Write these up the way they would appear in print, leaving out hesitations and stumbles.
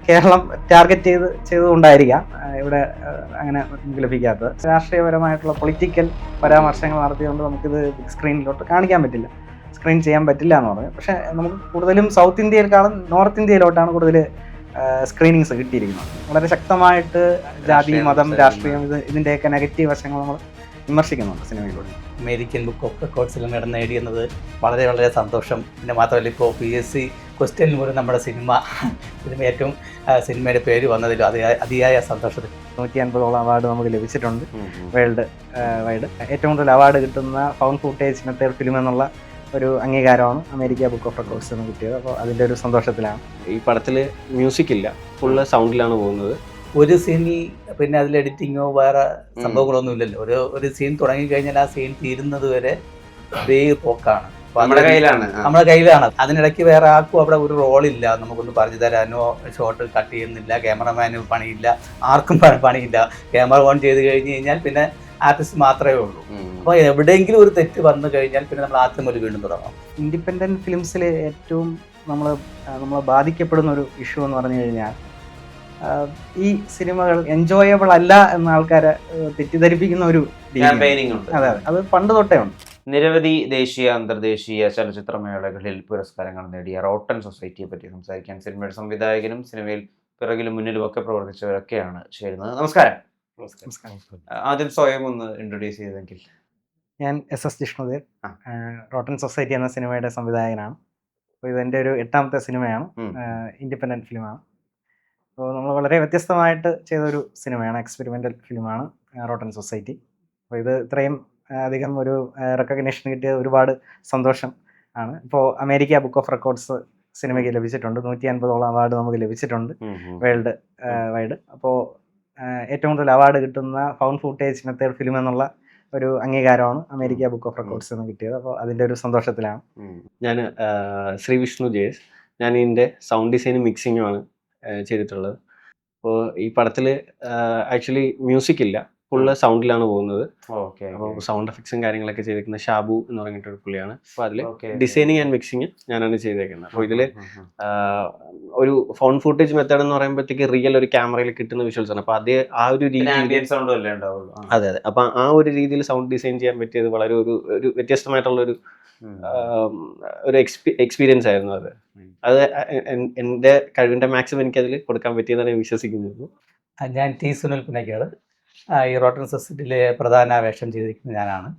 Keralam target ചെയ്തുകൊണ്ടായിരിക്കാം ഇവിടെ അങ്ങനെ ലഭിക്കാത്തത്. രാഷ്ട്രീയപരമായിട്ടുള്ള പൊളിറ്റിക്കൽ പരാമർശങ്ങൾ നടത്തിയതുകൊണ്ട് നമുക്കിത് ബിഗ് സ്ക്രീനിലോട്ട് കാണിക്കാൻ പറ്റില്ല, സ്ക്രീൻ ചെയ്യാൻ പറ്റില്ല എന്ന് പറഞ്ഞു. പക്ഷേ നമുക്ക് കൂടുതലും സൗത്ത് ഇന്ത്യയിലേക്കാളും നോർത്ത് ഇന്ത്യയിലോട്ടാണ് കൂടുതൽ സ്ക്രീനിങ്സ് കിട്ടിയിരിക്കുന്നത്. വളരെ ശക്തമായിട്ട് ജാതി, മതം, രാഷ്ട്രീയം ഇതിൻ്റെയൊക്കെ നെഗറ്റീവ് വശങ്ങൾ നമ്മൾ വിമർശിക്കുന്നുണ്ട് സിനിമയിലൂടെ. അമേരിക്കൻ ബുക്ക് ഓഫ് റെക്കോർഡ്സിൽ ഇടം നേടിയെന്നത് വളരെ വളരെ സന്തോഷം. പിന്നെ മാത്രമല്ല ഇപ്പോൾ PSC ക്വസ്റ്റ്യനിൽ പോലും നമ്മുടെ സിനിമ ഏറ്റവും സിനിമയുടെ പേര് വന്നതിലും അതിയായ സന്തോഷത്തിൽ. 150ഓളം അവാർഡ് നമുക്ക് ലഭിച്ചിട്ടുണ്ട് വേൾഡ് വൈഡ്. ഏറ്റവും കൂടുതൽ അവാർഡ് കിട്ടുന്ന ഫൗണ്ട് ഫൂട്ടേജ് മെത്തേഡ് ഫിലിം എന്നുള്ള ഒരു അംഗീകാരമാണ് അമേരിക്ക ബുക്ക് ഓഫ് റെക്കോർഡ്സ് എന്ന് കിട്ടിയത്. അപ്പോൾ അതിൻ്റെ ഒരു സന്തോഷത്തിലാണ്. ഈ പടത്തിൽ മ്യൂസിക് ഇല്ല, ഫുള്ള് സൗണ്ടിലാണ് പോകുന്നത്. ഒരു സീനിൽ പിന്നെ അതിൽ എഡിറ്റിങ്ങോ വേറെ സംഭവങ്ങളൊന്നും ഇല്ലല്ലോ. ഒരു സീൻ തുടങ്ങിക്കഴിഞ്ഞാൽ ആ സീൻ തീരുന്നത് വരെ ഒരേ പോക്കാണ്. നമ്മുടെ കയ്യിലാണ്. അതിനിടയ്ക്ക് വേറെ ആർക്കും അവിടെ ഒരു റോളില്ല, നമുക്കൊന്ന് പറഞ്ഞു തരാനോ ഷോട്ട് കട്ട് ചെയ്യുന്നില്ല, ക്യാമറമാന് പണിയില്ല, ആർക്കും പണിയില്ല. ക്യാമറ ഓൺ ചെയ്ത് കഴിഞ്ഞ് കഴിഞ്ഞാൽ പിന്നെ ആർട്ടിസ്റ്റ് മാത്രമേ ഉള്ളൂ. അപ്പോൾ എവിടെയെങ്കിലും ഒരു തെറ്റ് വന്നു കഴിഞ്ഞാൽ പിന്നെ നമ്മൾ ആദ്യം ഒരു വീണ്ടും തുടങ്ങാം. ഇൻഡിപെൻഡൻറ്റ് ഫിലിംസിൽ ഏറ്റവും നമ്മളെ ബാധിക്കപ്പെടുന്ന ഒരു ഇഷ്യൂ എന്ന് പറഞ്ഞു കഴിഞ്ഞാൽ ഈ സിനിമകൾ എൻജോയബിൾ അല്ല എന്ന ആൾക്കാരെ തെറ്റിദ്ധരിപ്പിക്കുന്ന ഒരു ക്യാമ്പയിനിങ് ഉണ്ട്. അതെ, അത് പണ്ട് തൊട്ടേ ഉണ്ട്. നിരവധി ദേശീയ അന്തർദേശീയ ചലച്ചിത്രമേളകളിൽ പുരസ്കാരങ്ങൾ നേടിയ റോട്ടൺ സൊസൈറ്റിയെ പറ്റി സംസാരിക്കാൻ സിനിമയുടെ സംവിധായകനും സിനിമയിൽ പിറകിലും മുന്നിലും ഒക്കെ പ്രവർത്തിച്ചവരൊക്കെയാണ് ചേരുന്നത്. നമസ്കാരം. ആദ്യം സ്വയം ഒന്ന് ഇൻട്രൊഡ്യൂസ് ചെയ്തെങ്കിൽ. ഞാൻ SS ജിഷ്ണുദേവ്, റോട്ടൺ സൊസൈറ്റി എന്ന സിനിമയുടെ സംവിധായകനാണ്. അപ്പോൾ ഇതെൻ്റെ ഒരു 8ാമത്തെ സിനിമയാണ്, ഇൻഡിപെൻഡൻറ്റ് ഫിലിമാണ്. അപ്പോൾ നമ്മൾ വളരെ വ്യത്യസ്തമായിട്ട് ചെയ്തൊരു സിനിമയാണ്, എക്സ്പെരിമെൻ്റൽ ഫിലിമാണ് റോട്ടൺ സൊസൈറ്റി. അപ്പോൾ ഇത് ഇത്രയും അധികം ഒരു റെക്കഗ്നേഷൻ കിട്ടിയ ഒരുപാട് സന്തോഷം ആണ്. ഇപ്പോൾ അമേരിക്ക ബുക്ക് ഓഫ് റെക്കോർഡ്സ് സിനിമയ്ക്ക് ലഭിച്ചിട്ടുണ്ട്. 150ഓളം അവാർഡ് നമുക്ക് ലഭിച്ചിട്ടുണ്ട് വേൾഡ് വൈഡ്. അപ്പോൾ ഏറ്റവും കൂടുതൽ അവാർഡ് കിട്ടുന്ന ഫൗണ്ട് ഫൂട്ടേജ് മെത്തേഡ് ഫിലിം എന്നുള്ള ഒരു അംഗീകാരമാണ് അമേരിക്ക ബുക്ക് ഓഫ് റെക്കോർഡ്സ് എന്ന് കിട്ടിയത്. അപ്പോൾ അതിൻ്റെ ഒരു സന്തോഷത്തിലാണ്. ഞാൻ ശ്രീ വിഷ്ണു ജേസ്. ഞാൻ ഇതിൻ്റെ സൗണ്ട് ഡിസൈനും മിക്സിങ്ങുമാണ് ചെയ്തിട്ടുള്ളത്. അപ്പോൾ ഈ പടത്തിൽ ആക്ച്വലി മ്യൂസിക് ഇല്ല, ഫുള്ള് സൗണ്ടിലാണ് പോകുന്നത്. അപ്പോൾ സൗണ്ട് എഫക്ട്സും കാര്യങ്ങളൊക്കെ ചെയ്തേക്കുന്നത് ഷാബു എന്ന് പറഞ്ഞിട്ടൊരു പുള്ളിയാണ്. അപ്പോൾ അതിൽ ഡിസൈനിങ് ആൻഡ് മിക്സിങ് ഞാനാണ് ചെയ്തേക്കുന്നത്. അപ്പോൾ ഇതിൽ ഒരു ഫൗണ്ട് ഫൂട്ടേജ് മെത്തേഡ് എന്ന് പറയുമ്പോഴത്തേക്ക് റിയൽ ഒരു ക്യാമറയിൽ കിട്ടുന്ന വിഷ്വൽസ് ആണ്. അപ്പോൾ അത് ആ ഒരു രീതിയിൽ അതെ. അപ്പോൾ ആ ഒരു രീതിയിൽ സൗണ്ട് ഡിസൈൻ ചെയ്യാൻ പറ്റിയത് വളരെ ഒരു വ്യത്യസ്തമായിട്ടുള്ളൊരു എക്സ്പീരിയൻസ് ആയിരുന്നു. അത് എൻ്റെ കഴിവിൻ്റെ മാക്സിമം എനിക്കതിൽ കൊടുക്കാൻ പറ്റിയെന്നാണ് ഞാൻ വിശ്വസിക്കുന്നത്. ഞാൻ T. സുനിൽ പുന്നക്കാട്. ഈ റോട്ടൺ സൊസൈറ്റിയിലെ പ്രധാന വേഷം ചെയ്തിരിക്കുന്നത് ഞാനാണ്.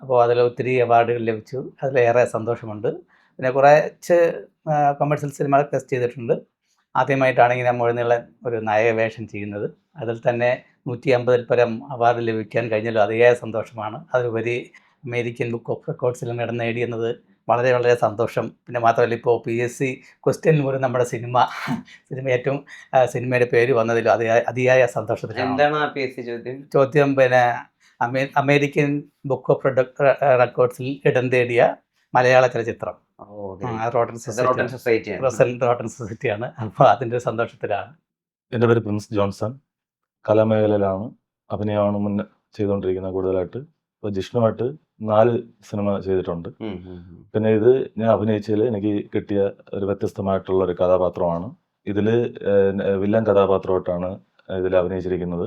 അപ്പോൾ അതിൽ ഒത്തിരി അവാർഡുകൾ ലഭിച്ചു, അതിലേറെ സന്തോഷമുണ്ട്. പിന്നെ കുറച്ച് കൊമേഴ്സ്യൽ സിനിമകൾ ടെസ്റ്റ് ചെയ്തിട്ടുണ്ട്. ആദ്യമായിട്ടാണ് ഇങ്ങനെ മുഴുനീളൻ ഒരു നായക വേഷം ചെയ്യുന്നത്. അതിൽ തന്നെ 150ൽ പരം അവാർഡ് ലഭിക്കാൻ കഴിഞ്ഞല്ലോ, അതിയായ സന്തോഷമാണ്. അതുപരി അമേരിക്കൻ ബുക്ക് ഓഫ് റെക്കോർഡ്സിൽ ഇടം നേടിയെന്നത് വളരെ വളരെ സന്തോഷം. പിന്നെ മാത്രമല്ല ഇപ്പോൾ PSC ക്വസ്റ്റ്യനിൽ പോലും നമ്മുടെ സിനിമ ഏറ്റവും സിനിമയുടെ പേര് വന്നതിലും അതിയായ സന്തോഷത്തിലാണ്. എന്താണ് PSC ചോദ്യം? പിന്നെ അമേരിക്കൻ ബുക്ക് ഓഫ് റെക്കോർഡ്സിൽ ഇടം നേടിയ മലയാള ചലച്ചിത്രം റോട്ടൺ സൊസൈറ്റിയാണ്. അപ്പോൾ അതിൻ്റെ ഒരു സന്തോഷത്തിലാണ്. എൻ്റെ പേര് പ്രിൻസ് ജോൺസൺ. കലാമേഖലയിലാണ്, അഭിനയമാണ് മുന്നേ ചെയ്തുകൊണ്ടിരിക്കുന്നത് കൂടുതലായിട്ട്. ഇപ്പോൾ ജിഷ്ണുമായിട്ട് 4 സിനിമ ചെയ്തിട്ടുണ്ട്. പിന്നെ ഇത് ഞാൻ അഭിനയിച്ചതിൽ എനിക്ക് കിട്ടിയ ഒരു വ്യത്യസ്തമായിട്ടുള്ള ഒരു കഥാപാത്രമാണ്. ഇതിൽ വില്ലൻ കഥാപാത്രമായിട്ടാണ് ഇതിൽ അഭിനയിച്ചിരിക്കുന്നത്.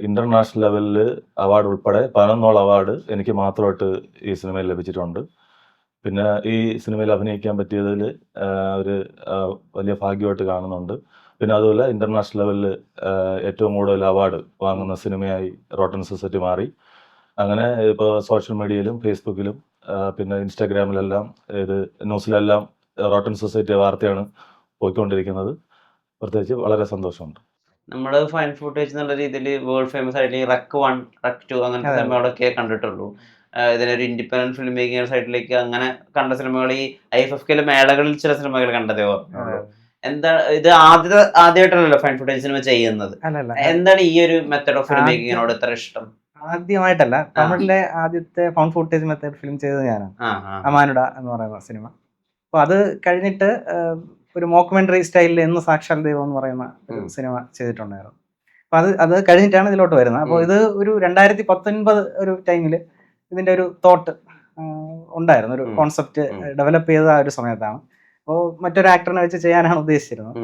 ഇൻ്റർനാഷണൽ ലെവലിൽ അവാർഡ് ഉൾപ്പെടെ 11 അവാർഡ് എനിക്ക് മാത്രമായിട്ട് ഈ സിനിമയിൽ ലഭിച്ചിട്ടുണ്ട്. പിന്നെ ഈ സിനിമയിൽ അഭിനയിക്കാൻ പറ്റിയതിൽ ഒരു വലിയ ഭാഗ്യമായിട്ട് കാണുന്നുണ്ട്. പിന്നെ അതുപോലെ ഇൻ്റർനാഷണൽ ലെവലിൽ ഏറ്റവും കൂടുതൽ അവാർഡ് വാങ്ങുന്ന സിനിമയായി റോട്ടൺ സൊസൈറ്റി മാറി. അങ്ങനെ ഇപ്പോൾ സോഷ്യൽ മീഡിയയിലും ഫേസ്ബുക്കിലും പിന്നെ ഇൻസ്റ്റാഗ്രാമിലെല്ലാം ഇത് ന്യൂസിലെല്ലാം റോട്ടൺ സൊസൈറ്റി വാർത്തയാണ് പോയിക്കൊണ്ടിരിക്കുന്നത്. പ്രത്യേകിച്ച് വളരെ സന്തോഷമുണ്ട്. നമ്മൾ ഫൈൻ ഫുട്ടേജ് എന്നുള്ള രീതിയിൽ വേൾഡ് ഫേമസ് ആയിട്ട് റക്ക് 1, റക്ക് 2 അങ്ങനത്തെ സിനിമകളൊക്കെ കണ്ടിട്ടുള്ളൂ. ഇതിനൊരു ഇൻഡിപെൻഡന്റ് ഫിലിം മേക്കിംഗ് സൈഡിലേക്ക് അങ്ങനെ കണ്ട സിനിമകൾ ഈ IFFKയിലെ മേളകളിൽ ചില സിനിമകൾ കണ്ടതേ ഓർമ്മയുള്ളൂ. എന്താണ് ഇത് ആദ്യമായിട്ടല്ലല്ലോ ഫൈൻ ഫുട്ടേജ് സിനിമ ചെയ്യുന്നത്? എന്താണ് ഈ ഒരു മെത്തേഡ് ഓഫ് ഫിലിം മേക്കിങ്ങിനോട് ഇത്ര ഇഷ്ടം? ആദ്യമായിട്ടല്ല, തമിഴിലെ ആദ്യത്തെ ഫൗണ്ട് ഫൂട്ടേജ് മെത്തേഡ് ഫിലിം ചെയ്തത് ഞാനാണ്, അമാനുഡ എന്ന് പറയുന്ന സിനിമ. അപ്പോൾ അത് കഴിഞ്ഞിട്ട് ഒരു മോക്യുമെന്ററി സ്റ്റൈലിൽ എന്ന് സാക്ഷാൽ ദൈവം എന്ന് പറയുന്ന ഒരു സിനിമ ചെയ്തിട്ടുണ്ടായിരുന്നു. അപ്പോൾ അത് കഴിഞ്ഞിട്ടാണ് ഇതിലോട്ട് വരുന്നത്. അപ്പോൾ ഇത് ഒരു 2019 ഒരു ടൈമിൽ ഇതിൻ്റെ ഒരു തോട്ട് ഉണ്ടായിരുന്നു, ഒരു കോൺസെപ്റ്റ് ഡെവലപ്പ് ചെയ്ത ആ ഒരു സമയത്താണ്. അപ്പോൾ മറ്റൊരു ആക്ടറിനെ വെച്ച് ചെയ്യാനാണ് ഉദ്ദേശിച്ചിരുന്നത്.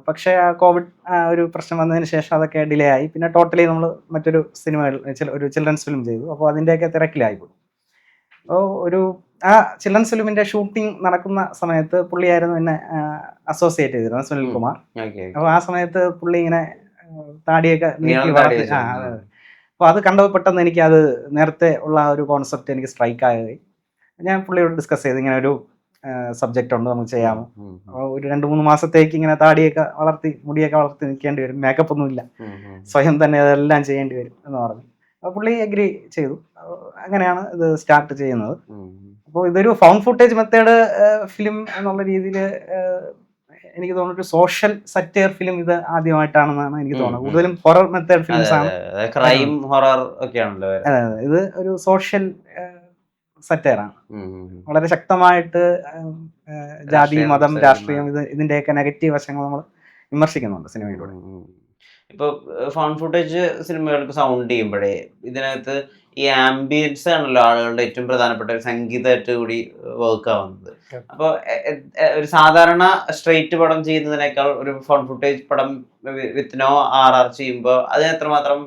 പക്ഷേ ആ കോവിഡ് ഒരു പ്രശ്നം വന്നതിന് ശേഷം അതൊക്കെ ഡിലേ ആയി. പിന്നെ ടോട്ടലി നമ്മൾ മറ്റൊരു സിനിമകൾ ഒരു ചിൽഡ്രൻസ് ഫിലിം ചെയ്തു. അപ്പോൾ അതിൻ്റെയൊക്കെ തിരക്കിലായിപ്പോയി. അപ്പോൾ ആ ചിൽഡ്രൻസ് ഫിലിമിൻ്റെ ഷൂട്ടിംഗ് നടക്കുന്ന സമയത്ത് പുള്ളിയായിരുന്നു എന്നെ അസോസിയേറ്റ് ചെയ്തിരുന്നത്, സുനിൽ കുമാർ. അപ്പോൾ ആ സമയത്ത് പുള്ളി ഇങ്ങനെ താടിയൊക്കെ നീട്ടി വളർത്തി. അപ്പോൾ അത് കണ്ടപ്പോൾ പെട്ടെന്ന് എനിക്ക് അത് നേരത്തെ ഉള്ള ആ ഒരു കോൺസെപ്റ്റ് എനിക്ക് സ്ട്രൈക്ക് ആയി. ഞാൻ പുള്ളിയോട് ഡിസ്കസ് ചെയ്ത് ഇങ്ങനെ ഒരു സബ്ജക്റ്റ് ഉണ്ട്, നമുക്ക് ചെയ്യാമോ? അപ്പോൾ ഒരു 2-3 മാസത്തേക്ക് ഇങ്ങനെ താടിയൊക്കെ വളർത്തി മുടിയൊക്കെ വളർത്തി നിൽക്കേണ്ടി വരും, മേക്കപ്പ് ഒന്നുമില്ല, സ്വയം തന്നെ അതെല്ലാം ചെയ്യേണ്ടി വരും എന്ന് പറഞ്ഞു. അപ്പോൾ പുള്ളി അഗ്രി ചെയ്തു. അങ്ങനെയാണ് ഇത് സ്റ്റാർട്ട് ചെയ്യുന്നത്. അപ്പോൾ ഇതൊരു ഫൗണ്ട് ഫുട്ടേജ് മെത്തേഡ് ഫിലിം എന്നുള്ള രീതിയിൽ എനിക്ക് തോന്നുന്നു ഒരു സോഷ്യൽ സറ്റയർ ഫിലിം ഇത് ആദ്യമായിട്ടാണെന്നാണ് എനിക്ക് തോന്നുന്നത്. കൂടുതലും ഹൊറർ മെത്തേഡ് ഫിലിംസ് ആണ്, ക്രൈം ഹൊറർ ഒക്കെയാണല്ലോ. ഇത് ഒരു സോഷ്യൽ സറ്റയറാണ്. വളരെ ശക്തമായിട്ട് ജാതി, മതം, രാഷ്ട്രീയം ഇതിന്റെയൊക്കെ നെഗറ്റീവ് വശങ്ങൾ നമ്മൾ വിമർശിക്കുന്നുണ്ട് സിനിമയിലൂടെ. ഇപ്പൊ ഫൗണ്ട് ഫുട്ടേജ് സിനിമകൾക്ക് സൗണ്ട് ചെയ്യുമ്പോഴേ ഇതിനകത്ത് ഈ ആംബിയൻസ് ആണല്ലോ ആളുകളുടെ ഏറ്റവും പ്രധാനപ്പെട്ട ഒരു സംഗീതമായിട്ട് കൂടി വർക്ക് ആവുന്നത്. അപ്പോൾ ഒരു സാധാരണ സ്ട്രെയിറ്റ് പടം ചെയ്യുന്നതിനേക്കാൾ ഒരു ഫൗണ്ട് ഫുട്ടേജ് പടം വിത്ത് നോ RR ചെയ്യുമ്പോൾ അതിന് എത്രമാത്രം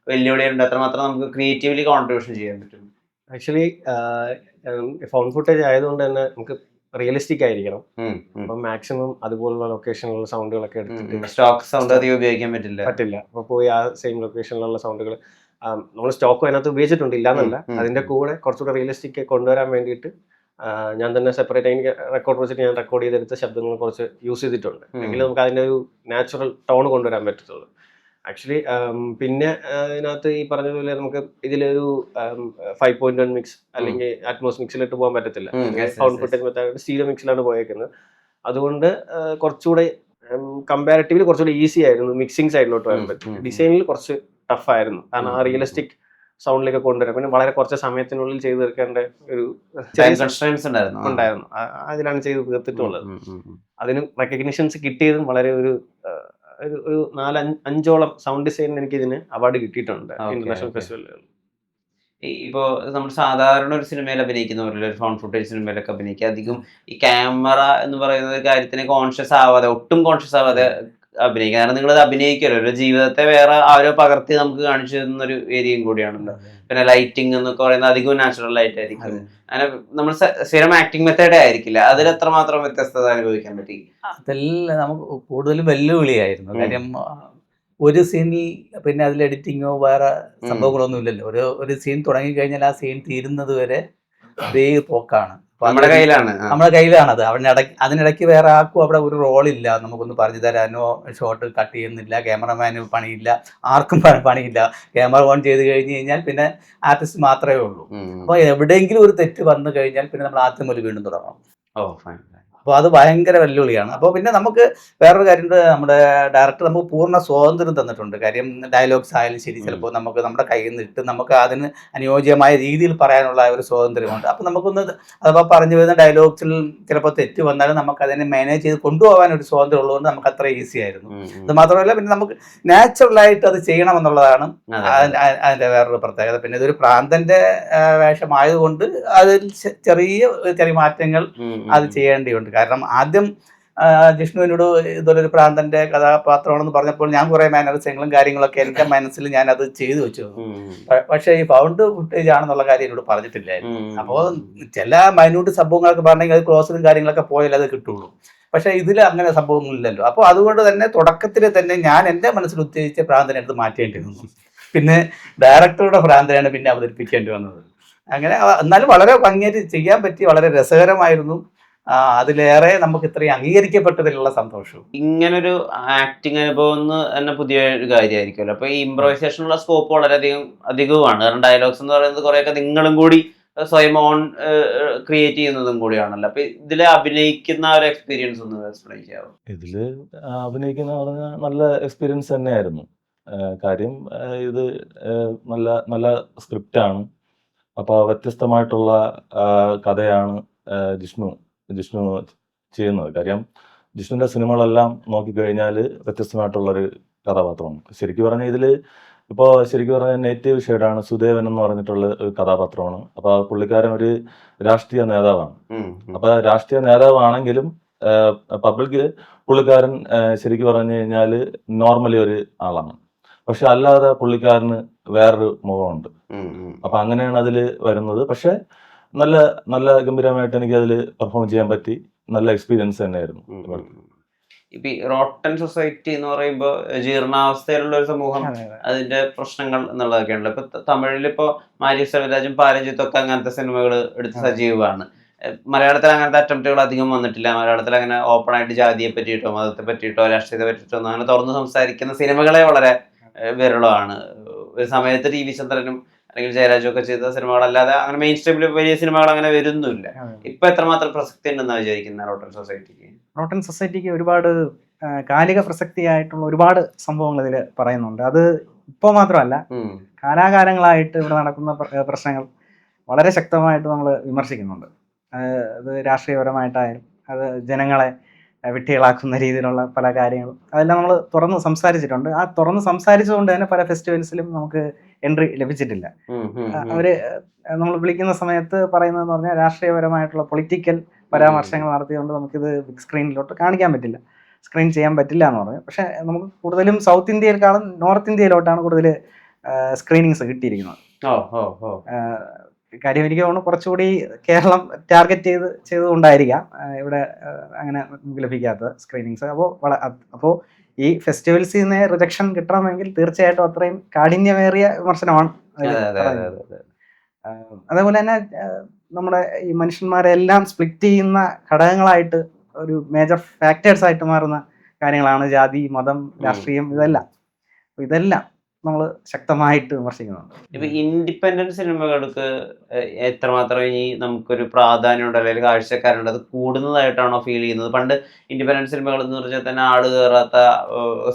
വെല്ലുവിളിയുണ്ട്, എത്രമാത്രം നമുക്ക് ക്രിയേറ്റീവ്ലി കോൺട്രിബ്യൂഷൻ ചെയ്യാൻ പറ്റും? ആക്ച്വലി ഫൗണ്ട് ഫുട്ടേജ് ആയതുകൊണ്ട് തന്നെ നമുക്ക് റിയലിസ്റ്റിക് ആയിരിക്കണം. അപ്പം മാക്സിമം അതുപോലുള്ള ലൊക്കേഷനിലുള്ള സൗണ്ടുകളൊക്കെ എടുത്തിട്ട് സ്റ്റോക്ക് സൗണ്ട് അധികം ഉപയോഗിക്കാൻ പറ്റില്ല. അപ്പോൾ പോയി ആ സെയിം ലൊക്കേഷനിലുള്ള സൗണ്ടുകൾ നമ്മൾ സ്റ്റോക്കും അതിനകത്ത് ഉപയോഗിച്ചിട്ടുണ്ട്, ഇല്ലാന്നല്ല. അതിന്റെ കൂടെ കുറച്ചുകൂടെ റിയലിസ്റ്റിക് കൊണ്ടുവരാൻ വേണ്ടിയിട്ട് ഞാൻ തന്നെ സെപ്പറേറ്റ് അതിന് റെക്കോർഡ് വെച്ചിട്ട് ഞാൻ റെക്കോർഡ് ചെയ്തെടുത്ത ശബ്ദങ്ങൾ കുറച്ച് യൂസ് ചെയ്തിട്ടുണ്ട്. എങ്കിലും നമുക്ക് അതിന്റെ ഒരു നാച്ചുറൽ ടോൺ കൊണ്ടുവരാൻ പറ്റത്തുള്ളൂ. ആക്ച്വലി പിന്നെ ഇതിനകത്ത് ഈ പറഞ്ഞതുപോലെ നമുക്ക് ഇതിലൊരു 5.1 മിക്സ് അല്ലെങ്കിൽ അറ്റ്മോസ് മിക്സിലിട്ട് പോകാൻ പറ്റത്തില്ല. സൗണ്ട് ഫുട്ടേജ് മെത്തേഡ് സ്റ്റീരിയോ മിക്സിലാണ് പോയേക്കുന്നത്. അതുകൊണ്ട് കുറച്ചുകൂടെ കമ്പാരിറ്റീവ്ലി കുറച്ചുകൂടെ ഈസി ആയിരുന്നു മിക്സിംഗ് സൈഡിലോട്ട് വരാൻ പറ്റും. ഡിസൈനിൽ കുറച്ച് ടഫ് ആയിരുന്നു, കാരണം ആ റിയലിസ്റ്റിക് സൗണ്ടിലേക്ക് കൊണ്ടുവരാം. പിന്നെ വളരെ കുറച്ച് സമയത്തിനുള്ളിൽ ചെയ്ത് തീർക്കേണ്ട ഒരു ഉണ്ടായിരുന്നു. അതിലാണ് ചെയ്ത് തീർത്തിട്ടുള്ളത്. അതിന് റെക്കഗ്നിഷൻസ് കിട്ടിയതും വളരെ ഒരു 4-5ഓളം സൗണ്ട് ഡിസൈനിന് എനിക്ക് ഇതിന് അവാർഡ് കിട്ടിയിട്ടുണ്ട് ഇന്റർനാഷണൽ ഫെസ്റ്റിവലുകളിൽ. ഇപ്പോൾ നമ്മൾ സാധാരണ ഒരു സിനിമയിൽ അഭിനയിക്കുന്നവരിൽ ഒരു ഫൗണ്ട് ഫുട്ടേജ് സിനിമയിലൊക്കെ അഭിനയിക്കുക അധികം ഈ ക്യാമറ എന്ന് പറയുന്ന കാര്യത്തിന് കോൺഷ്യസ് ആവാതെ, ഒട്ടും കോൺഷ്യസ് ആവാതെ അഭിനയിക്കുക. കാരണം നിങ്ങളത് അഭിനയിക്കുമല്ലോ, ഒരു ജീവിതത്തെ വേറെ ആരോ പകർത്തി നമുക്ക് കാണിച്ചു തരുന്ന ഒരു ഏരിയയും കൂടിയാണല്ലോ. പിന്നെ ലൈറ്റിംഗ് എന്നൊക്കെ പറയുന്നത് അധികവും നാച്ചുറൽ ലൈറ്റ് ആയിരിക്കും. അങ്ങനെ നമ്മൾ സ്ഥിരം ആക്ടിങ് മെത്തേഡേ ആയിരിക്കില്ല. അതിൽ എത്രമാത്രം വ്യത്യസ്തത അനുഭവിക്കാൻ പറ്റി? അതിൽ നമുക്ക് കൂടുതലും വെല്ലുവിളിയായിരുന്നു. കാര്യം ഒരു സീനിൽ പിന്നെ അതിൽ എഡിറ്റിങ്ങോ വേറെ സംഭവങ്ങളൊന്നും ഇല്ലല്ലോ. ഒരു സീൻ തുടങ്ങിക്കഴിഞ്ഞാൽ ആ സീൻ തീരുന്നത് വരെ അതേ പോക്കാണ്. നമ്മുടെ കയ്യിലാണത്. അതിനിടയ്ക്ക് വേറെ ആർക്കും അവിടെ ഒരു റോളില്ല, നമുക്കൊന്ന് പറഞ്ഞു തരാനോ, ഷോട്ട് കട്ട് ചെയ്യുന്നില്ല, ക്യാമറമാന് പണിയില്ല, ആർക്കും പണിയില്ല. ക്യാമറ ഓൺ ചെയ്ത് കഴിഞ്ഞ് കഴിഞ്ഞാൽ പിന്നെ ആർട്ടിസ്റ്റ് മാത്രമേ ഉള്ളൂ. അപ്പോൾ എവിടെയെങ്കിലും ഒരു തെറ്റ് വന്നു കഴിഞ്ഞാൽ പിന്നെ നമ്മൾ ആദ്യം മുതൽ വീണ്ടും തുടങ്ങണം. അപ്പോൾ അത് ഭയങ്കര വെല്ലുവിളിയാണ്. അപ്പോൾ പിന്നെ നമുക്ക് വേറൊരു കാര്യമുണ്ട്, നമ്മുടെ ഡയറക്ടർ നമുക്ക് പൂർണ്ണ സ്വാതന്ത്ര്യം തന്നിട്ടുണ്ട്. കാര്യം ഡയലോഗ്സ് ആയാലും ശരി, ചിലപ്പോൾ നമുക്ക് നമ്മുടെ കയ്യിൽ നിന്ന് ഇട്ട് നമുക്ക് അതിന് അനുയോജ്യമായ രീതിയിൽ പറയാനുള്ള ഒരു സ്വാതന്ത്ര്യമുണ്ട്. അപ്പോൾ നമുക്കൊന്ന് അഥവാ പറഞ്ഞു വരുന്ന ഡയലോഗ്സിൽ ചിലപ്പോൾ തെറ്റ് വന്നാലും നമുക്ക് അതിനെ മാനേജ് ചെയ്ത് കൊണ്ടുപോകാൻ ഒരു സ്വാതന്ത്ര്യം ഉള്ളതുകൊണ്ട് നമുക്ക് അത്ര ഈസി ആയിരുന്നു. അത് മാത്രമല്ല പിന്നെ നമുക്ക് നാച്ചുറലായിട്ട് അത് ചെയ്യണമെന്നുള്ളതാണ് അതിൻ്റെ വേറൊരു പ്രത്യേകത. പിന്നെ ഇതൊരു പ്രാന്തന്റെ വേഷമായതുകൊണ്ട് അതിൽ ചെറിയ മാറ്റങ്ങൾ അത് ചെയ്യേണ്ടിയുണ്ട്. കാരണം ആദ്യം ജിഷ്ണുവിനോട് ഇതൊരു പ്രാന്തന്റെ കഥാപാത്രമാണെന്ന് പറഞ്ഞപ്പോൾ ഞാൻ കുറെ മാനറിസങ്ങളും കാര്യങ്ങളൊക്കെ എൻ്റെ മനസ്സിൽ ഞാൻ അത് ചെയ്തു വെച്ചു. പക്ഷേ ഈ ഫൗണ്ട് ഫുട്ടേജ് ആണെന്നുള്ള കാര്യം എന്നോട് പറഞ്ഞിട്ടില്ലായിരുന്നു. അപ്പോൾ ചില മൈന്യൂട്ട് സംഭവങ്ങളൊക്കെ പറഞ്ഞെങ്കിൽ അത് ക്ലോസിലും കാര്യങ്ങളൊക്കെ പോയാൽ അത് കിട്ടുള്ളൂ. പക്ഷേ ഇതിൽ അങ്ങനെ സംഭവങ്ങളില്ലല്ലോ. അപ്പോൾ അതുകൊണ്ട് തന്നെ തുടക്കത്തിൽ തന്നെ ഞാൻ എൻ്റെ മനസ്സിൽ ഉദ്ദേശിച്ച പ്രാന്തനെ എടുത്ത് മാറ്റേണ്ടി വന്നു. പിന്നെ ഡയറക്ടറുടെ പ്രാന്തനെയാണ് പിന്നെ അവതരിപ്പിക്കേണ്ടി വന്നത്. അങ്ങനെ എന്നാലും വളരെ ഭംഗിയായിട്ട് ചെയ്യാൻ പറ്റി, വളരെ രസകരമായിരുന്നു. അതിലേറെ നമുക്ക് ഇത്രയും അംഗീകരിക്കപ്പെട്ടതിലുള്ള സന്തോഷവും. ഇങ്ങനൊരു ആക്ടിങ് അനുഭവം തന്നെ പുതിയ ഒരു കാര്യമായിരിക്കുമല്ലോ. അപ്പൊ ഈ ഇംപ്രൈസേഷനുള്ള സ്കോപ്പ് അധികവുമാണ്. കാരണം ഡയലോഗ്സ് എന്ന് പറയുന്നത് കുറെയൊക്കെ നിങ്ങളും കൂടി സ്വയം ഓൺ ക്രിയേറ്റ് ചെയ്യുന്നതും കൂടിയാണല്ലോ. അപ്പൊ ഇതില് അഭിനയിക്കുന്ന ഒരു എക്സ്പീരിയൻസ് ഒന്ന് എക്സ്പ്ലെയിൻ ചെയ്യാമോ? ഇതില് അഭിനയിക്കുന്ന പറഞ്ഞാൽ നല്ല എക്സ്പീരിയൻസ് തന്നെയായിരുന്നു. കാര്യം ഇത് നല്ല നല്ല സ്ക്രിപ്റ്റാണ്. അപ്പോൾ വ്യത്യസ്തമായിട്ടുള്ള കഥയാണ് ജിഷ്ണു ചെയ്യുന്നത്. കാര്യം ജിഷ്ണുവിൻ്റെ സിനിമകളെല്ലാം നോക്കിക്കഴിഞ്ഞാൽ വ്യത്യസ്തമായിട്ടുള്ളൊരു കഥാപാത്രമാണ്. ശരിക്കും പറഞ്ഞാൽ ഇതിൽ ഇപ്പോൾ ശരിക്കും പറഞ്ഞാൽ നേറ്റീവ് ഷെയ്ഡാണ് സുദേവൻ എന്ന് പറഞ്ഞിട്ടുള്ള ഒരു കഥാപാത്രമാണ്. അപ്പോൾ ആ പുള്ളിക്കാരൻ ഒരു രാഷ്ട്രീയ നേതാവാണ്. അപ്പോൾ രാഷ്ട്രീയ നേതാവാണെങ്കിലും പബ്ലിക്കിൽ പുള്ളിക്കാരൻ ശരിക്കും പറഞ്ഞു കഴിഞ്ഞാൽ നോർമലി ഒരു ആളാണ്. പക്ഷെ അല്ലാതെ പുള്ളിക്കാരന് വേറൊരു മുഖമുണ്ട്. അപ്പൊ അങ്ങനെയാണ് അതിൽ വരുന്നത്. പക്ഷെ നല്ല നല്ല ഗംഭീരമായിട്ട് എനിക്ക് അതിൽ പെർഫോം ചെയ്യാൻ പറ്റി. നല്ല എക്സ്പീരിയൻസ് തന്നെയായിരുന്നു. ഇപ്പൊ ഈ റോട്ടൻ സൊസൈറ്റി എന്ന് പറയുമ്പോൾ ജീർണാവസ്ഥയിലുള്ള ഒരു സമൂഹം, അതിന്റെ പ്രശ്നങ്ങൾ എന്നുള്ളതൊക്കെയാണല്ലോ. ഇപ്പൊ തമിഴിൽ ഇപ്പോ മാരി സെൽവരാജും പാരഞ്ജിത്തും ഒക്കെ അങ്ങനത്തെ സിനിമകൾ എടുത്ത് സജീവമാണ്. മലയാളത്തിൽ അങ്ങനത്തെ അറ്റംപ്റ്റുകൾ അധികം വന്നിട്ടില്ല. മലയാളത്തിൽ അങ്ങനെ ഓപ്പൺ ആയിട്ട് ജാതിയെ പറ്റിയിട്ടോ മതത്തെ പറ്റിയിട്ടോ രാഷ്ട്രീയത്തെ പറ്റിയിട്ടോ അങ്ങനെ തുറന്ന് സംസാരിക്കുന്ന സിനിമകളെ വളരെ വിരളമാണ്. ഒരു സമയത്ത് ടി വി ചന്ദ്രനും അല്ലെങ്കിൽ ജയരാജും ഒക്കെ ചെയ്ത സിനിമകളല്ലാതെ അങ്ങനെ മെയിൻ സ്ട്രീമിൽ വലിയ സിനിമകൾ അങ്ങനെ വരുന്നില്ല. ഇപ്പൊ എത്രമാത്രം പ്രസക്തി ഉണ്ടെന്നാണ് വിചാരിക്കുന്നത് റോട്ടൻ സൊസൈറ്റിക്ക്? റോട്ടൻ സൊസൈറ്റിക്ക് ഒരുപാട് കാലിക പ്രസക്തിയായിട്ടുള്ള ഒരുപാട് സംഭവങ്ങൾ ഇതിൽ പറയുന്നുണ്ട്. അത് ഇപ്പോൾ മാത്രമല്ല, കാലാകാലങ്ങളായിട്ട് ഇവിടെ നടക്കുന്ന പ്രശ്നങ്ങൾ വളരെ ശക്തമായിട്ട് നമ്മൾ വിമർശിക്കുന്നുണ്ട്. അത് രാഷ്ട്രീയപരമായിട്ടായാലും അത് ജനങ്ങളെ വിട്ടികളാക്കുന്ന രീതിയിലുള്ള പല കാര്യങ്ങളും അതെല്ലാം നമ്മൾ തുറന്ന് സംസാരിച്ചിട്ടുണ്ട്. ആ തുറന്ന് സംസാരിച്ചുകൊണ്ട് തന്നെ പല ഫെസ്റ്റിവൽസിലും നമുക്ക് എൻട്രി ലഭിച്ചിട്ടില്ല. അവര് നമ്മൾ വിളിക്കുന്ന സമയത്ത് പറയുന്നതെന്ന് പറഞ്ഞാൽ രാഷ്ട്രീയപരമായിട്ടുള്ള പൊളിറ്റിക്കൽ പരാമർശങ്ങൾ നടത്തിയതുകൊണ്ട് നമുക്കിത് ബിഗ് സ്ക്രീനിലോട്ട് കാണിക്കാൻ പറ്റില്ല, സ്ക്രീൻ ചെയ്യാൻ പറ്റില്ല എന്ന് പറഞ്ഞു. പക്ഷെ നമുക്ക് കൂടുതലും സൗത്ത് ഇന്ത്യയിലേക്കാളും നോർത്ത് ഇന്ത്യയിലോട്ടാണ് കൂടുതൽ സ്ക്രീനിങ്സ് കിട്ടിയിരിക്കുന്നത്. കാര്യം എനിക്ക് തോന്നുന്നു കുറച്ചുകൂടി കേരളം ടാർഗറ്റ് ചെയ്തുകൊണ്ടായിരിക്കാം ഇവിടെ അങ്ങനെ ലഭിക്കാത്ത സ്ക്രീനിങ്സ്. അപ്പോൾ ഈ ഫെസ്റ്റിവൽസിൽ നിന്ന് റിജക്ഷൻ കിട്ടണമെങ്കിൽ തീർച്ചയായിട്ടും അത്രയും കാഠിന്യമേറിയ വിമർശനമാണ്. അതേപോലെ തന്നെ നമ്മുടെ ഈ മനുഷ്യന്മാരെ എല്ലാം സ്പ്ലിറ്റ് ചെയ്യുന്ന ഘടകങ്ങളായിട്ട് ഒരു മേജർ ഫാക്ടേഴ്സ് ആയിട്ട് മാറുന്ന കാര്യങ്ങളാണ് ജാതി, മതം, രാഷ്ട്രീയം. ഇതെല്ലാം നമ്മൾ ശക്തമായിട്ട് വിമർശിക്കുന്നുണ്ട്. ഇപ്പൊ ഇൻഡിപെൻഡന്റ് സിനിമകൾക്ക് എത്രമാത്രം ഇനി നമുക്കൊരു പ്രാധാന്യം ഉണ്ട് അല്ലെങ്കിൽ കാഴ്ചക്കാരുണ്ട്, അത് കൂടുന്നതായിട്ടാണോ ഫീൽ ചെയ്യുന്നത്? പണ്ട് ഇൻഡിപെൻഡന്റ് സിനിമകൾ എന്ന് പറഞ്ഞാൽ തന്നെ ആള് കയറാത്ത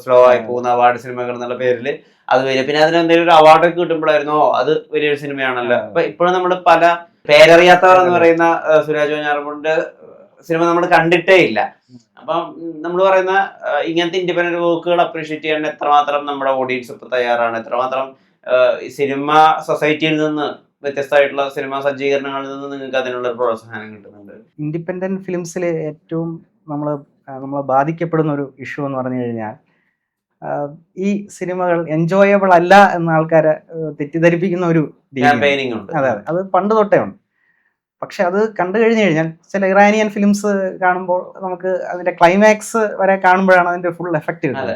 സ്ലോ ആയി പോകുന്ന അവാർഡ് സിനിമകൾ എന്നുള്ള പേരിൽ അത് വരിക. പിന്നെ അതിന് എന്തെങ്കിലും ഒരു അവാർഡൊക്കെ കിട്ടുമ്പോഴായിരുന്നോ അത് വലിയൊരു സിനിമയാണല്ലോ. അപ്പൊ ഇപ്പോഴും നമ്മൾ പല പേരറിയാത്തവർ എന്ന് പറയുന്ന സുരാജ് ഞാറമ്പൂടിന്റെ സിനിമ നമ്മൾ കണ്ടിട്ടേ ഇല്ല. അപ്പം നമ്മൾ പറയുന്ന ഇങ്ങനത്തെ ഇൻഡിപെൻഡന്റ് വർക്കുകൾ അപ്രീഷിയേറ്റ് ചെയ്യാൻ എത്രമാത്രം നമ്മുടെ ഓഡിയൻസ് ഇപ്പൊ തയ്യാറാണ്? എത്രമാത്രം സിനിമ സൊസൈറ്റിയിൽ നിന്ന് വ്യത്യസ്തമായിട്ടുള്ള സിനിമാ സജ്ജീകരണങ്ങളിൽ നിന്ന് നിങ്ങൾക്ക് അതിനുള്ള പ്രോത്സാഹനം കിട്ടുന്നുണ്ട്? ഇൻഡിപെൻഡന്റ് ഫിലിംസിൽ ഏറ്റവും നമ്മളെ ബാധിക്കപ്പെടുന്ന ഒരു ഇഷ്യൂ എന്ന് പറഞ്ഞു കഴിഞ്ഞാൽ ഈ സിനിമകൾ എൻജോയബിൾ അല്ല എന്ന ആൾക്കാരെ തെറ്റിദ്ധരിപ്പിക്കുന്ന ഒരു ക്യാമ്പയിനിങ് ഉണ്ട്. അതെ, അത് പണ്ട് തൊട്ടേ ഉണ്ട്. പക്ഷെ അത് കണ്ടു കഴിഞ്ഞു കഴിഞ്ഞാൽ ചില ഇറാനിയൻ ഫിലിംസ് കാണുമ്പോൾ നമുക്ക് അതിന്റെ ക്ലൈമാക്സ് വരെ കാണുമ്പോഴാണ് അതിന്റെ ഫുൾ എഫക്ട് കിട്ടുന്നത്.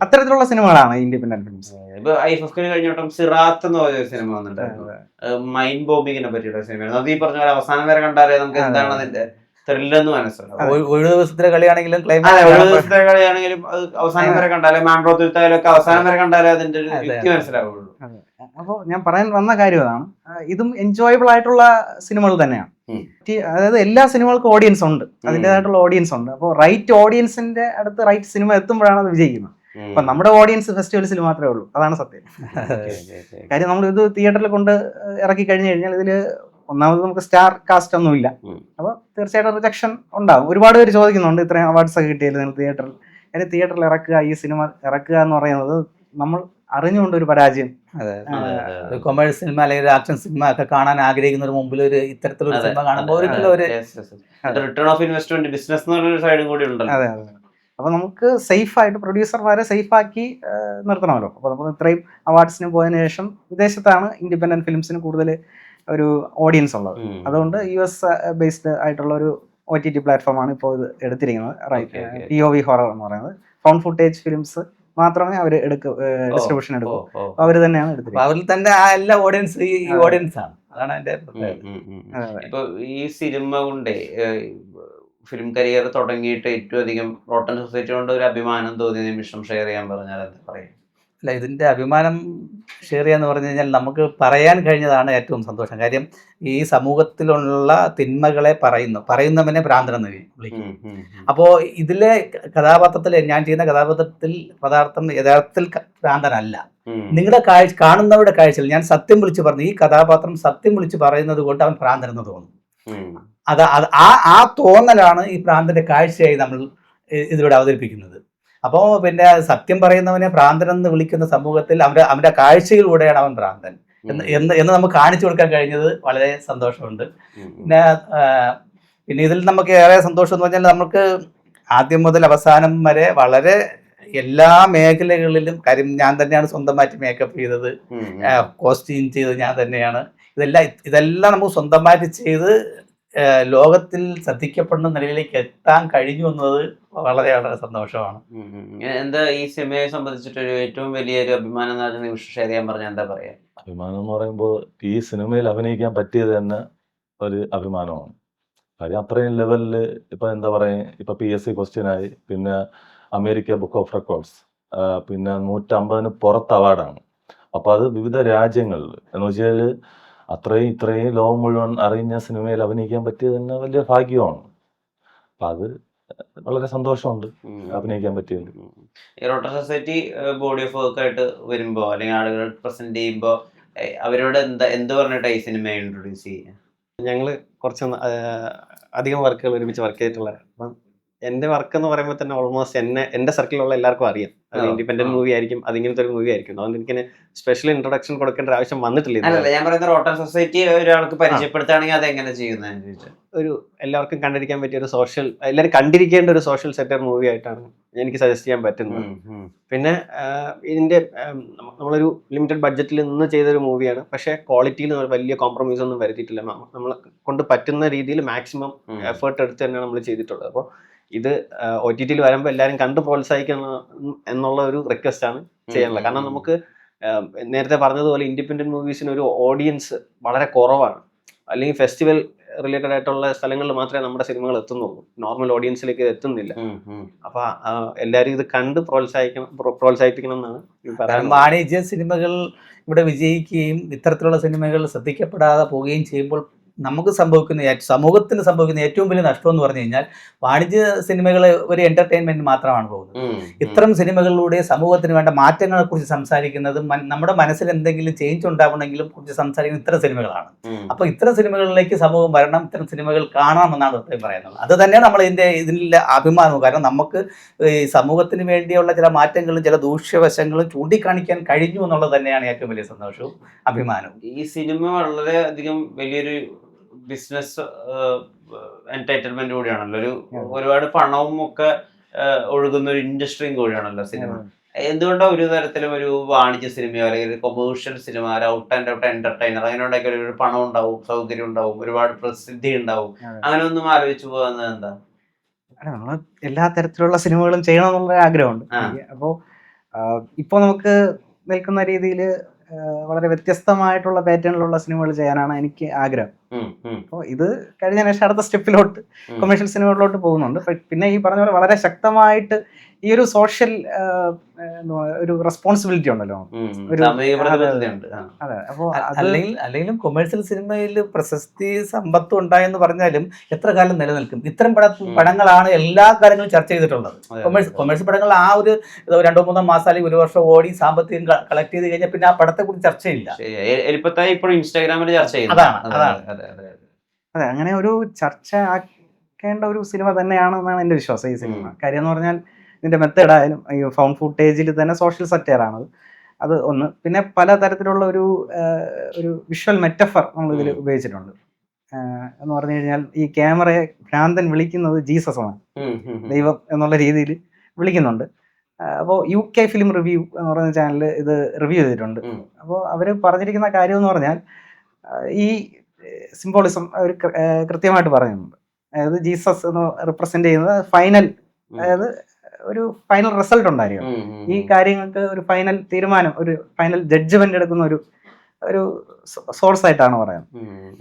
അത്തരത്തിലുള്ള സിനിമകളാണ് ഇൻഡിപെൻഡന്റ് ഫിലിംസ്. ഇപ്പൊ ഐഫഫിന് കഴിഞ്ഞോട്ടും സിറാത്ത് എന്ന് പറഞ്ഞ സിനിമ വന്നിട്ടുണ്ടായിരുന്നു, മൈൻഡ് ബോംബിങ്ങിനെ പറ്റിയുള്ള സിനിമയാണ്. അത് ഈ പറഞ്ഞ പോലെ അവസാനം വരെ കണ്ടാലേ നമുക്ക് എന്താണ് അതിന്റെ ത്രില്ലെന്ന് മനസ്സിലാവും. ഒരു ദിവസത്തെ കളിയാണെങ്കിലും അത് അവസാനം വരെ കണ്ടാലേ മാംബ്രോത്തിലും ഒക്കെ അവസാനം വരെ കണ്ടാലേ അതിന്റെ യുക്തി മനസ്സിലാവുള്ളൂ. അപ്പോൾ ഞാൻ പറയാൻ വന്ന കാര്യം അതാണ്. ഇതും എൻജോയബിൾ ആയിട്ടുള്ള സിനിമകൾ തന്നെയാണ്. അതായത് എല്ലാ സിനിമകൾക്കും ഓഡിയൻസ് ഉണ്ട്, അതിൻ്റെതായിട്ടുള്ള ഓഡിയൻസ് ഉണ്ട്. അപ്പോൾ റൈറ്റ് ഓഡിയൻസിന്റെ അടുത്ത് റൈറ്റ് സിനിമ എത്തുമ്പോഴാണ് അത് വിജയിക്കുന്നത്. അപ്പൊ നമ്മുടെ ഓഡിയൻസ് ഫെസ്റ്റിവൽസിൽ മാത്രമേ ഉള്ളൂ, അതാണ് സത്യം. കാര്യം നമ്മൾ ഇത് തിയേറ്ററിൽ കൊണ്ട് ഇറക്കി കഴിഞ്ഞു കഴിഞ്ഞാൽ ഇതില് ഒന്നാമത് നമുക്ക് സ്റ്റാർ കാസ്റ്റ് ഒന്നുമില്ല. അപ്പോൾ തീർച്ചയായിട്ടും റിജക്ഷൻ ഉണ്ടാകും. ഒരുപാട് പേര് ചോദിക്കുന്നുണ്ട് ഇത്രയും അവാർഡ്സ് ഒക്കെ കിട്ടിയാലും നിങ്ങൾ തിയേറ്ററിൽ ഇറക്കുക, ഈ സിനിമ ഇറക്കുക എന്ന് പറയുന്നത് നമ്മൾ അറിഞ്ഞുകൊണ്ട് ഒരു പരാജയം. കൊമേഴ്സ് സിനിമ അല്ലെങ്കിൽ ആക്ഷൻ സിനിമ ഒക്കെ കാണാൻ ആഗ്രഹിക്കുന്നതിന് മുമ്പിൽ ഒരു ഇത്തരത്തിലൊരു സിനിമ കാണുമ്പോൾ റിട്ടേൺ ഓഫ് ഇൻവെസ്റ്റ്മെന്റ് ബിസിനസ് എന്ന് പറഞ്ഞൊരു സൈഡും കൂടി ഉണ്ടല്ലോ. അതെ. അപ്പോൾ നമുക്ക് സേഫായിട്ട് പ്രൊഡ്യൂസർമാരെ സേഫാക്കി നിർത്തണമല്ലോ. അപ്പോൾ നമ്മൾ ഇത്രയും അവാർഡ്സിന് പോയതിനു ശേഷം വിദേശത്താണ് ഇൻഡിപെൻഡന്റ് ഫിലിംസിന് കൂടുതൽ ഒരു ഓഡിയൻസ് ഉള്ളത്. അതുകൊണ്ട് US ബേസ്ഡ് ആയിട്ടുള്ള ഒരു OTT പ്ലാറ്റ്ഫോമാണ് ഇപ്പോൾ ഇത് എടുത്തിരിക്കുന്നത്. POV ഹൊറർ എന്ന് പറയുന്നത് ഫൗണ്ട് ഫുട്ടേജ് ഫിലിംസ് മാത്രമേ അവർ ഡിസ്ട്രിബ്യൂഷൻ എടുക്കൂ. അവർ തന്നെയാണ് എടുത്തിരിക്കുന്നത്. അവരിൽ തന്നെ ആ എല്ലാ ഓഡിയൻസ് ഈ ഓഡിയൻസ് ആണ്. അതാണ് അതിന്റെ ഇപ്പൊ ഈ സിനിമ കൊണ്ട് ഫിലിം കരിയർ തുടങ്ങിയിട്ട് ഏറ്റവും അധികം റോട്ടൻ സൊസൈറ്റി കൊണ്ട് ഒരു അഭിമാനം തോന്നിയ നിമിഷം ഷെയർ ചെയ്യാൻ പറഞ്ഞാൽ എന്താ പറയും? അല്ല, ഇതിൻ്റെ അഭിമാനം ഷെയർ ചെയ്യാന്ന് പറഞ്ഞു കഴിഞ്ഞാൽ നമുക്ക് പറയാൻ കഴിഞ്ഞതാണ് ഏറ്റവും സന്തോഷം. കാര്യം ഈ സമൂഹത്തിലുള്ള തിന്മകളെ പറയുന്നവനെ ഭ്രാന്തനെന്ന് വിളിക്കും. അപ്പോൾ ഇതിലെ കഥാപാത്രത്തിൽ ഞാൻ ചെയ്യുന്ന കഥാപാത്രത്തിൽ യഥാർത്ഥത്തിൽ ഭ്രാന്തനല്ല. നിങ്ങളുടെ കാണുന്നവരുടെ കാഴ്ചയിൽ ഞാൻ സത്യം വിളിച്ച് പറഞ്ഞു, ഈ കഥാപാത്രം സത്യം വിളിച്ച് പറയുന്നത് കൊണ്ട് അവൻ ഭ്രാന്തനെന്ന് തോന്നും. ആ തോന്നലാണ് ഈ ഭ്രാന്തന്റെ കാഴ്ചയായി നമ്മൾ ഇതിലൂടെ അവതരിപ്പിക്കുന്നത്. അപ്പോൾ പിന്നെ സത്യം പറയുന്നവനെ ഭ്രാന്തൻ എന്ന് വിളിക്കുന്ന സമൂഹത്തിൽ അവന്റെ കാഴ്ചയിലൂടെയാണ് അവൻ ഭ്രാന്തൻ എന്ന് നമുക്ക് കാണിച്ചു കൊടുക്കാൻ കഴിഞ്ഞത് വളരെ സന്തോഷമുണ്ട്. പിന്നെ ഇതിൽ നമുക്ക് ഏറെ സന്തോഷം എന്ന് പറഞ്ഞാൽ നമുക്ക് ആദ്യം മുതൽ അവസാനം വരെ വളരെ എല്ലാ മേഖലകളിലും കാര്യം ഞാൻ തന്നെയാണ് സ്വന്തമായിട്ട് മേക്കപ്പ് ചെയ്തത്, കോസ്റ്റ്യൂം ചെയ്തത് ഞാൻ തന്നെയാണ്. ഇതെല്ലാം നമുക്ക് സ്വന്തമായിട്ട് ചെയ്ത് ലോകത്തിൽ ശ്രദ്ധിക്കപ്പെടുന്ന നിലയിലേക്ക് എത്താൻ കഴിഞ്ഞു എന്നത് വളരെ വളരെ സന്തോഷമാണ്. എന്താ ഈ സിനിമയെ സംബന്ധിച്ചിട്ടൊരു ഏറ്റവും വലിയൊരു അഭിമാനം എന്ന് പറഞ്ഞ നിമിഷം ഷെയർ ചെയ്യാൻ പറഞ്ഞാൽ എന്താ പറയാ? അഭിമാനം എന്ന് പറയുമ്പോൾ ഈ സിനിമയിൽ അഭിനയിക്കാൻ പറ്റിയത് തന്നെ ഒരു അഭിമാനമാണ്. കാര്യം അത്രയും ലെവലിൽ ഇപ്പം എന്താ പറയുക, ഇപ്പം PSC ക്വസ്റ്റ്യനായി, പിന്നെ അമേരിക്ക ബുക്ക് ഓഫ് റെക്കോർഡ്സ്, പിന്നെ 150 പുറത്ത് അവാർഡാണ്. അപ്പോൾ അത് വിവിധ രാജ്യങ്ങളിൽ എന്ന് വെച്ചാൽ ഇത്രയും ലോകം മുഴുവൻ അറിഞ്ഞ സിനിമയിൽ അഭിനയിക്കാൻ പറ്റിയത് തന്നെ വലിയ ഭാഗ്യമാണ്. അപ്പം അത് വളരെ സന്തോഷമുണ്ട് അഭിനയിക്കാൻ പറ്റിയത്. ഈ rotor society body of work ആയിട്ട് വരുമ്പോ അല്ലെങ്കിൽ ആളുകൾ പ്രസന്റ് ചെയ്യുമ്പോ അവരോട് എന്ത് പറഞ്ഞിട്ടാ ഈ സിനിമ ഇൻട്രൊഡ്യൂസ് ചെയ്യുക? ഞങ്ങൾ കുറച്ച് അധികം വർക്കുകൾ ഒരുമിച്ച് വർക്ക് ചെയ്തിട്ടുള്ള, അപ്പം എൻ്റെ വർക്ക് എന്ന് പറയുമ്പോൾ തന്നെ ഓൾമോസ്റ്റ് എൻ്റെ സർക്കിളിലുള്ള എല്ലാവർക്കും അറിയാം. അത് ഇൻഡിപെൻഡന്റ് മൂവി ആയിരിക്കും, അതിങ്ങനത്തെ ഒരു മൂവി ആയിരിക്കും. അതുകൊണ്ട് എനിക്ക് സ്പെഷ്യൽ ഇൻട്രൊഡക്ഷൻ കൊടുക്കേണ്ട ആവശ്യം വന്നിട്ടില്ല. അല്ലല്ല, ഞാൻ പറയുന്ന റോട്ടർ സൊസൈറ്റി ഒരാൾക്ക് പരിചയപ്പെടുത്തുകയാണെങ്കിൽ അതെങ്ങനെ ചെയ്യുന്നത്? ഒരു എല്ലാവർക്കും കണ്ടിരിക്കാൻ പറ്റിയ ഒരു എല്ലാവരും കണ്ടിരിക്കേണ്ട ഒരു സോഷ്യൽ സെക്ടർ മൂവി ആയിട്ടാണ് എനിക്ക് സജസ്റ്റ് ചെയ്യാൻ പറ്റുന്നത്. പിന്നെ ഇതിന്റെ നമ്മളൊരു ലിമിറ്റഡ് ബഡ്ജറ്റിൽ നിന്ന് ചെയ്തൊരു മൂവിയാണ്. പക്ഷേ ക്വാളിറ്റിയിൽ വലിയ കോംപ്രമൈസ് ഒന്നും വരുത്തിയിട്ടില്ല. നമ്മളെ കൊണ്ട് പറ്റുന്ന രീതിയിൽ മാക്സിമം എഫേർട്ട് എടുത്ത് തന്നെയാണ് നമ്മൾ ചെയ്തിട്ടുള്ളത്. അപ്പോൾ ഇത് OTT-യിൽ വരുമ്പോൾ എല്ലാവരും കണ്ട് പ്രോത്സാഹിക്കണം എന്നുള്ള ഒരു റിക്വസ്റ്റ് ആണ് ചെയ്യാനുള്ളത്. കാരണം നമുക്ക് നേരത്തെ പറഞ്ഞതുപോലെ ഇൻഡിപെൻഡന്റ് മൂവീസിന് ഒരു ഓഡിയൻസ് വളരെ കുറവാണ്. അല്ലെങ്കിൽ ഫെസ്റ്റിവൽ റിലേറ്റഡ് ആയിട്ടുള്ള സ്ഥലങ്ങളിൽ മാത്രമേ നമ്മുടെ സിനിമകൾ എത്തുന്നുള്ളൂ, നോർമൽ ഓഡിയൻസിലേക്ക് എത്തുന്നില്ല. അപ്പൊ എല്ലാവരും ഇത് കണ്ട് പ്രോത്സാഹിപ്പിക്കണം എന്നാണ് പറയുന്നത്. വാണിജ്യ സിനിമകൾ ഇവിടെ വിജയിക്കുകയും ഇത്തരത്തിലുള്ള സിനിമകൾ ശ്രദ്ധിക്കപ്പെടാതെ പോവുകയും ചെയ്യുമ്പോൾ നമുക്ക് സമൂഹത്തിന് സംഭവിക്കുന്ന ഏറ്റവും വലിയ നഷ്ടം എന്ന് പറഞ്ഞു കഴിഞ്ഞാൽ വാണിജ്യ സിനിമകൾ ഒരു എന്റർടൈൻമെന്റ് മാത്രമാണ് പോകുന്നത്. ഇത്തരം സിനിമകളിലൂടെ സമൂഹത്തിന് വേണ്ട മാറ്റങ്ങളെ കുറിച്ച് സംസാരിക്കുന്നതും നമ്മുടെ മനസ്സിൽ എന്തെങ്കിലും ചേഞ്ച് ഉണ്ടാവണമെങ്കിലും കുറിച്ച് സംസാരിക്കുന്ന ഇത്തരം സിനിമകളാണ്. അപ്പൊ ഇത്തരം സിനിമകളിലേക്ക് സമൂഹം വരണം, ഇത്തരം സിനിമകൾ കാണണമെന്നാണ് പറയുന്നത്. അത് തന്നെയാണ് നമ്മൾ ഇതിൻ്റെ അഭിമാനവും. കാരണം നമുക്ക് ഈ സമൂഹത്തിന് വേണ്ടിയുള്ള ചില മാറ്റങ്ങളും ചില ദൂഷ്യവശങ്ങളും ചൂണ്ടിക്കാണിക്കാൻ കഴിഞ്ഞു എന്നുള്ളത് തന്നെയാണ് ഏറ്റവും വലിയ സന്തോഷവും അഭിമാനവും. ഈ സിനിമ വളരെ അധികം വലിയൊരു ബിസിനസ് എന്റർടൈൻമെന്റ് കൂടിയാണല്ലോ, ഒരുപാട് പണവും ഒക്കെ ഒഴുകുന്ന ഒരു ഇൻഡസ്ട്രിയും കൂടിയാണല്ലോ സിനിമ. എന്തുകൊണ്ടാണ് ഒരു തരത്തിലും ഒരു വാണിജ്യ സിനിമയോ അല്ലെങ്കിൽ ഒരു commercial cinema, out and out entertainer അങ്ങനെ ഉണ്ടാക്കിയ ഒരു പണം ഉണ്ടാവും, സൗകര്യം ഉണ്ടാവും, ഒരുപാട് പ്രസിദ്ധി ഉണ്ടാവും, അങ്ങനെ ഒന്നും ആലോചിച്ചു പോകുന്നത് എന്താ? നമ്മൾ എല്ലാ തരത്തിലുള്ള സിനിമകളും ചെയ്യണം എന്നുള്ള ആഗ്രഹമുണ്ട്. അപ്പോൾ ഇപ്പോൾ നമുക്ക് നിൽക്കുന്ന രീതിയിൽ വളരെ വ്യത്യസ്തമായിട്ടുള്ള പാറ്റേണിലുള്ള സിനിമകൾ ചെയ്യാനാണ് എനിക്ക് ആഗ്രഹം. അപ്പോൾ ഇത് കഴിഞ്ഞ ശേഷം അടുത്ത സ്റ്റെപ്പിലോട്ട് കൊമേഴ്ഷ്യൽ സിനിമകളിലോട്ട് പോകുന്നുണ്ട്. പിന്നെ ഈ പറഞ്ഞ പോലെ വളരെ ശക്തമായിട്ട് ഈ ഒരു സോഷ്യൽ ഒരു റെസ്പോൺസിബിലിറ്റി ഉണ്ടല്ലോ, അതെ. അപ്പോൾ അല്ലെങ്കിലും കൊമേഴ്ഷ്യൽ സിനിമയിൽ പ്രശസ്തി സമ്പത്തും ഉണ്ടായെന്ന് പറഞ്ഞാലും എത്ര കാലം നിലനിൽക്കും? ഇത്തരം പടങ്ങളാണ് എല്ലാ കാലങ്ങളും ചർച്ച ചെയ്തിട്ടുള്ളത്. കൊമേഴ്ഷ്യൽ പടങ്ങൾ ആ ഒരു 2-3 മാസം അല്ലെങ്കിൽ 1 വർഷം ഓടി സാമ്പത്തികം കളക്ട് ചെയ്ത് കഴിഞ്ഞാൽ പിന്നെ ആ പടത്തെ കുറിച്ച് ചർച്ചയില്ല. ഇൻസ്റ്റാഗ്രാമിൽ ചർച്ച അതെ, അങ്ങനെ ഒരു ചർച്ച ആക്കേണ്ട ഒരു സിനിമ തന്നെയാണെന്നാണ് എൻ്റെ വിശ്വാസം ഈ സിനിമ. കാര്യം എന്ന് പറഞ്ഞാൽ ഇതിൻ്റെ മെത്തേഡ് ആയാലും ഈ ഫൗണ്ട് ഫുട്ടേജിൽ തന്നെ സോഷ്യൽ സറ്റയറാണത്. അത് ഒന്ന്. പിന്നെ പല തരത്തിലുള്ള ഒരു വിഷ്വൽ മെറ്റഫർ നമ്മൾ ഇതിൽ ഉപയോഗിച്ചിട്ടുണ്ട്. എന്ന് പറഞ്ഞു കഴിഞ്ഞാൽ ഈ ക്യാമറയെ ഭ്രാന്തൻ വിളിക്കുന്നത് ജീസസ് ആണ്, ദൈവം എന്നുള്ള രീതിയിൽ വിളിക്കുന്നുണ്ട്. അപ്പോൾ UK ഫിലിം റിവ്യൂ എന്ന് പറയുന്ന ചാനൽ ഇത് റിവ്യൂ ചെയ്തിട്ടുണ്ട്. അപ്പോൾ അവർ പറഞ്ഞിരിക്കുന്ന കാര്യം എന്ന് പറഞ്ഞാൽ ഈ സിംബോളിസം അവർ കൃത്യമായിട്ട് പറയുന്നുണ്ട്. അതായത് ജീസസ് എന്ന് റിപ്രസെന്റ് ചെയ്യുന്നത് ഫൈനൽ, അതായത് ഒരു ഫൈനൽ റിസൾട്ട് ഉണ്ടായിരിക്കും. ഈ കാര്യങ്ങൾക്ക് ഒരു ഫൈനൽ തീരുമാനം, ഒരു ഫൈനൽ ജഡ്ജ്മെന്റ് എടുക്കുന്ന ഒരു സോഴ്സ് ആയിട്ടാണ് പറയുന്നത്.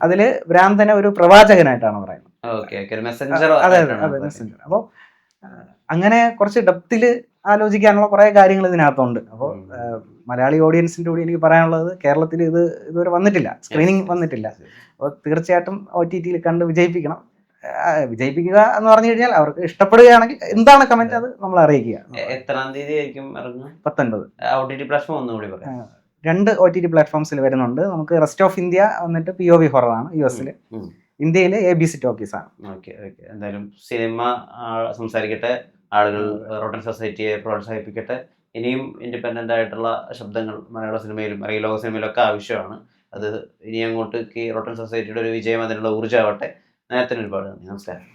അതില് ഭ്രാന്തനെ ഒരു പ്രവാചകനായിട്ടാണ് പറയുന്നത്. അതെ, മെസ്സഞ്ചർ. അപ്പോൾ അങ്ങനെ കുറച്ച് ഡെപ്തില് ആലോചിക്കാനുള്ള കുറെ കാര്യങ്ങൾ ഇതിനകത്തുണ്ട്. അപ്പോൾ മലയാളി ഓഡിയൻസിന്റെ കൂടി എനിക്ക് പറയാനുള്ളത്, കേരളത്തിൽ ഇതുവരെ വന്നിട്ടില്ല, സ്ക്രീനിങ് വന്നിട്ടില്ല. അപ്പോൾ തീർച്ചയായിട്ടും OTT-ൽ കണ്ട് വിജയിപ്പിക്കണം. വിജയിപ്പിക്കുക എന്ന് പറഞ്ഞു കഴിഞ്ഞാൽ അവർക്ക് ഇഷ്ടപ്പെടുകയാണെങ്കിൽ എന്താണ് കമന്റ് അത് നമ്മൾ അറിയിക്കുക. എത്രാം തീയതി ആയിരിക്കും ഇറങ്ങുക? 19. OTT പ്ലാറ്റ്ഫോം ഒന്നുകൂടി പറയാം. 2 OTT പ്ലാറ്റ്ഫോംസിൽ വരുന്നുണ്ട്. നമുക്ക് റെസ്റ്റ് ഓഫ് ഇന്ത്യ വന്നിട്ട് POV ഹൊറർ ആണ് US-ൽ, ഇന്ത്യയിൽ ABC ടോക്കീസ് ആണ്. ഓക്കെ. എന്തായാലും സിനിമ സംസാരിക്കട്ടെ, ആളുകൾ റോട്ടൻ സൊസൈറ്റിയെ പ്രോത്സാഹിപ്പിക്കട്ടെ. ഇനിയും ഇൻഡിപെൻഡൻ്റ് ആയിട്ടുള്ള ശബ്ദങ്ങൾ മലയാള സിനിമയിലും അല്ലെങ്കിൽ ലോക സിനിമയിലും ഒക്കെ ആവശ്യമാണ്. അത് ഇനി അങ്ങോട്ടേക്ക് റോട്ടൻ സൊസൈറ്റിയുടെ ഒരു വിജയം അതിനുള്ള ഊർജ്ജമാവട്ടെ. നേരത്തിന് ഒരുപാട് നന്ദി. നമസ്കാരം.